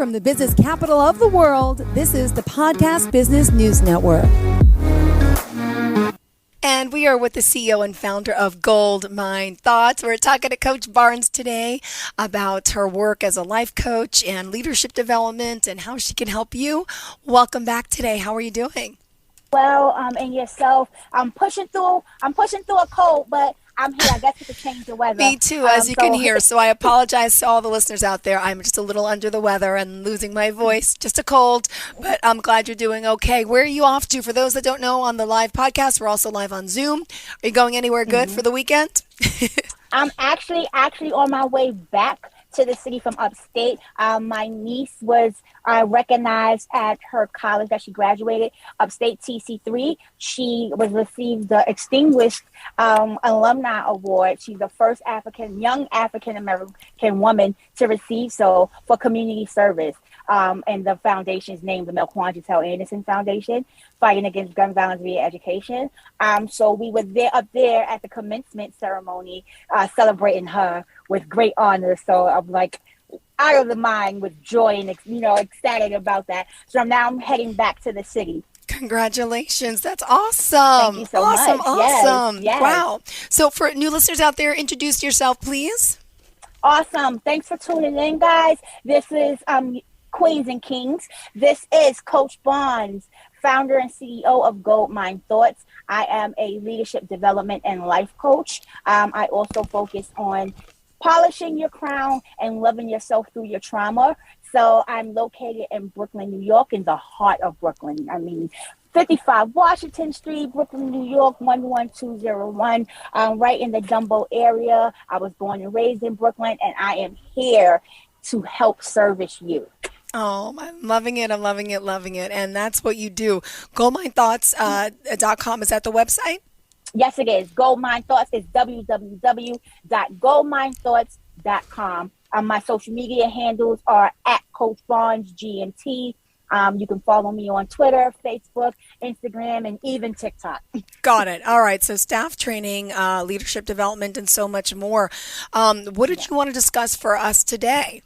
from the business capital of the world, this is the Podcast Business News Network. And we are with the CEO and founder of Gold Mine Thoughts. We're talking to Coach Barnes today about her work as a life coach and leadership development and how she can help you. Welcome back today. How are you doing? Well, and yourself. I'm pushing through a cold, but I'm here. I guess we could change the weather. Me too, as you can hear. So I apologize to all the listeners out there. I'm just a little under the weather and losing my voice. Just a cold, but I'm glad you're doing okay. Where are you off to? For those that don't know, on the live podcast, we're also live on Zoom. Are you going anywhere good for the weekend? I'm actually on my way back to the city from upstate. My niece was recognized at her college that she graduated, Upstate TC3. She was received the Extinguished Alumni Award. She's the first young African American woman to receive so for community service. And the foundation is named the Melquan Anderson Foundation, fighting against gun violence via education. So we were up there at the commencement ceremony, celebrating her with great honor. So I'm like out of the mind with joy and excited about that. So now I'm heading back to the city. Congratulations. That's awesome. Thank you so much. Awesome. Yes. Wow. So for new listeners out there, introduce yourself, please. Awesome. Thanks for tuning in, guys. This is Queens and Kings. This is Coach Barnes, founder and CEO of Gold Mine Thoughts. I am a leadership development and life coach. I also focus on polishing your crown and loving yourself through your trauma. So I'm located in Brooklyn, New York, in the heart of Brooklyn. 55 Washington Street, Brooklyn, New York, 11201, right in the Dumbo area. I was born and raised in Brooklyn, and I am here to help service you. Oh, I'm loving it. I'm loving it. And that's what you do. GoldMineThoughts.com. Is that the website? Yes, it is. Gold Mine Thoughts is www.goldminethoughts.com. My social media handles are at Coach Barnes GMT. You can follow me on Twitter, Facebook, Instagram, and even TikTok. Got it. All right. So staff training, leadership development, and so much more. What did you want to discuss for us today?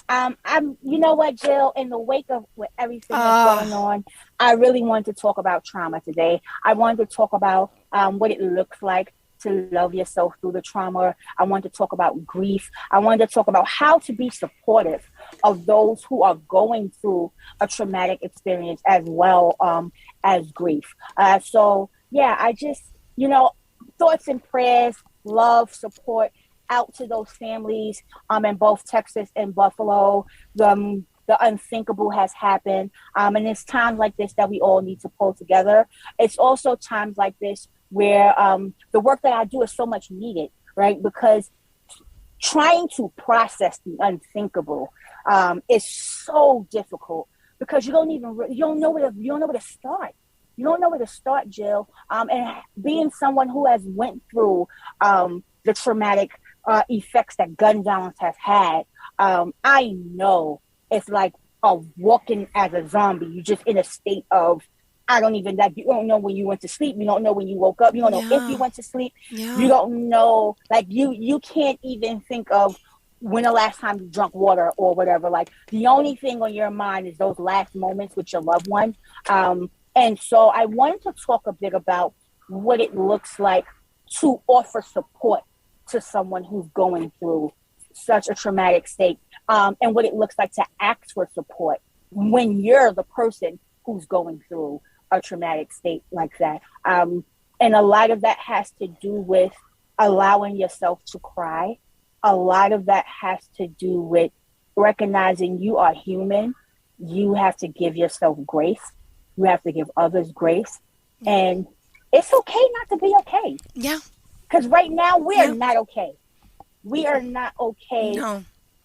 You know what, Jill, in the wake of everything that's going on, I really wanted to talk about trauma today. I wanted to talk about what it looks like to love yourself through the trauma. I wanted to talk about grief. I wanted to talk about how to be supportive of those who are going through a traumatic experience as well as grief. I just, thoughts and prayers, love, support out to those families in both Texas and Buffalo. The unthinkable has happened. And it's times like this that we all need to pull together. It's also times like this where the work that I do is so much needed, right? Because trying to process the unthinkable is so difficult because you don't know where to start. You don't know where to start, Jill. And being someone who has went through the traumatic effects that gun violence has had, I know it's like walking as a zombie. You're just in a state of, you don't know when you went to sleep. You don't know when you woke up. You don't know if you went to sleep. Yeah. You don't know, you can't even think of when the last time you drank water or whatever. Like the only thing on your mind is those last moments with your loved one. And so I wanted to talk a bit about what it looks like to offer support to someone who's going through such a traumatic state, and what it looks like to ask for support when you're the person who's going through a traumatic state like that. And a lot of that has to do with allowing yourself to cry. A lot of that has to do with recognizing you are human. You have to give yourself grace. You have to give others grace. And it's okay not to be okay. Yeah. Because right now we're not okay. We are not okay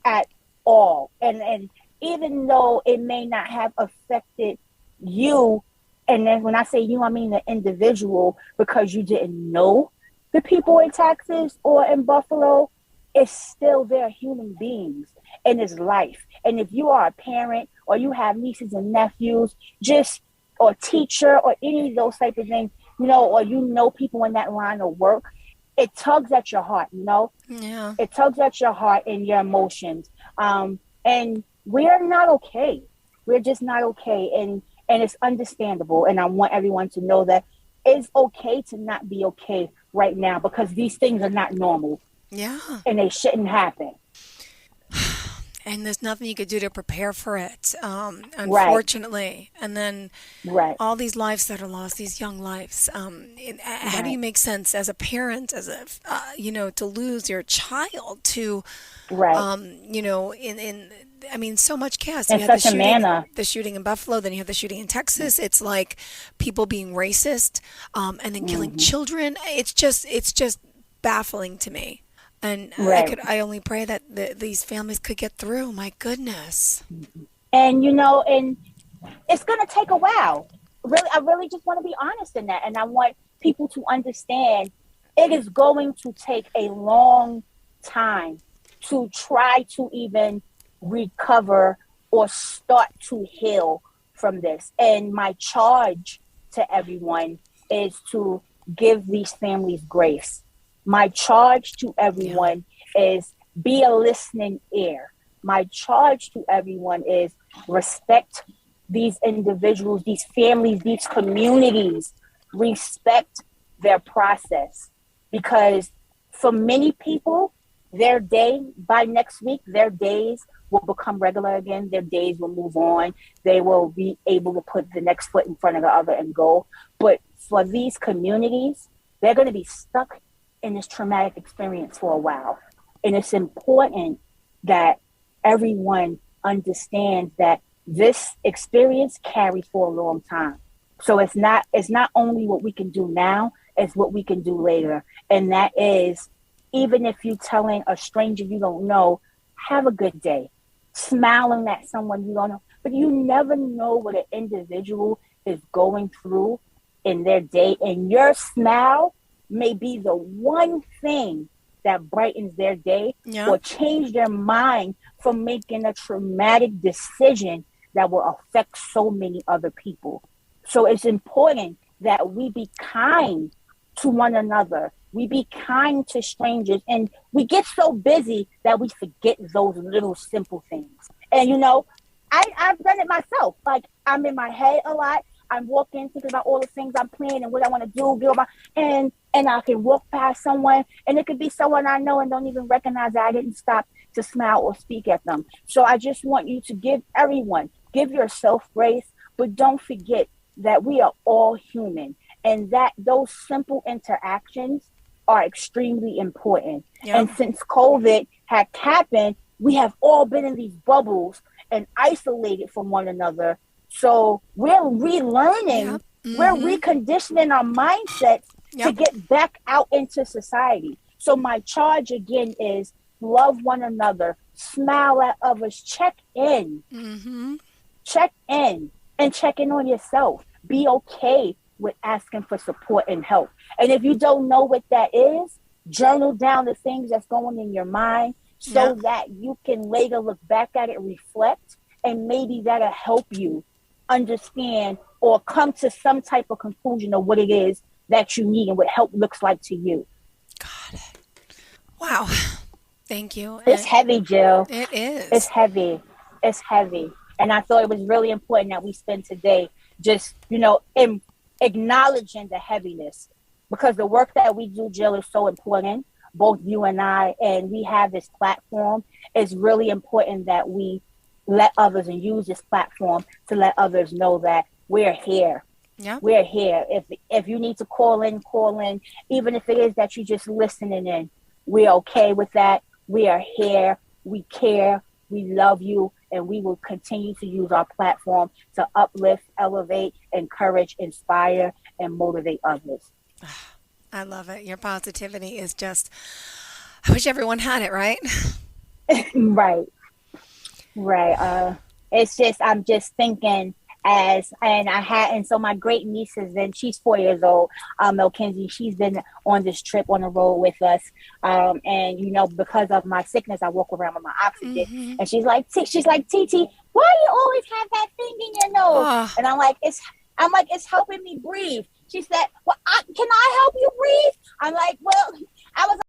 at all. And even though it may not have affected you, and then when I say you, I mean the individual, because you didn't know the people in Texas or in Buffalo, it's still they're human beings and it's life. And if you are a parent or you have nieces and nephews, or teacher or any of those type of things, or people in that line of work, it tugs at your heart, Yeah. It tugs at your heart and your emotions. And we're not okay. We're just not okay. And it's understandable. And I want everyone to know that it's okay to not be okay right now, because these things are not normal Yeah. and they shouldn't happen. And there's nothing you could do to prepare for it, Right, unfortunately. And then right, all these lives that are lost, these young lives. How do you right, make sense as a parent, to lose your child to, right. I mean, so much chaos. You In had such a manner. the shooting in Buffalo, then you have the shooting in Texas. It's like people being racist, and then killing Hmm. children. It's just baffling to me. And Right. I only pray that these families could get through. My goodness. And and it's gonna take a while. Really, I really just want to be honest in that. And I want people to understand it is going to take a long time to try to even recover or start to heal from this. And my charge to everyone is to give these families grace. My charge to Yeah. everyone is be a listening ear. My charge to everyone is respect these individuals, these families, these communities, respect their process. Because for many people, their day, by next week, their days will become regular again. Their days will move on. They will be able to put the next foot in front of the other and go. But for these communities, they're going to be stuck in this traumatic experience for a while. And it's important that everyone understands that this experience carries for a long time. So it's not only what we can do now, it's what we can do later. And that is, even if you're telling a stranger you don't know, have a good day. Smiling at someone you don't know. But you never know what an individual is going through in their day. And your smile may be the one thing that brightens their day Yeah. or change their mind from making a traumatic decision that will affect so many other people. So it's important that we be kind to one another. We be kind to strangers, and we get so busy that we forget those little simple things. And I've done it myself. Like, I'm in my head a lot. I'm walking, thinking about all the things I'm planning and what I want to do, and I can walk past someone, and it could be someone I know and don't even recognize that I didn't stop to smile or speak at them. So I just want you to give yourself grace, but don't forget that we are all human, and that those simple interactions are extremely important. Yeah. And since COVID had happened, we have all been in these bubbles and isolated from one another. So we're relearning, Yeah. we're Mm-hmm. reconditioning our mindsets to Yep. get back out into society. So my charge again is love one another, smile at others, check in, Mm-hmm. and check in on yourself. Be okay with asking for support and help. And if you don't know what that is, journal down the things that's going in your mind so Yeah. that you can later look back at it, reflect, and maybe that'll help you understand or come to some type of conclusion of what it is that you need and what help looks like to you. Got it. Wow. Thank you. It's heavy, Jill. It It's is. heavy. It's heavy. And I thought it was really important that we spend today just, acknowledging the heaviness, because the work that we do, Jill, is so important. Both you and I, and we have this platform. It's really important that we let others and use this platform to let others know that we're here. Yeah. We're here. If you need to call in, call in. Even if it is that you're just listening in, we're okay with that. We are here. We care. We love you. And we will continue to use our platform to uplift, elevate, encourage, inspire, and motivate others. I love it. Your positivity is just, I wish everyone had it, right? Right. Right. It's just, I'm just thinking so my great niece and she's 4 years old, Melkenzie, she's been on this trip on the road with us. And because of my sickness, I walk around with my oxygen, Mm-hmm. and she's like, Titi, why do you always have that thing in your nose? Oh, And I'm like, it's helping me breathe. She said, well, can I help you breathe? I'm like, well, I was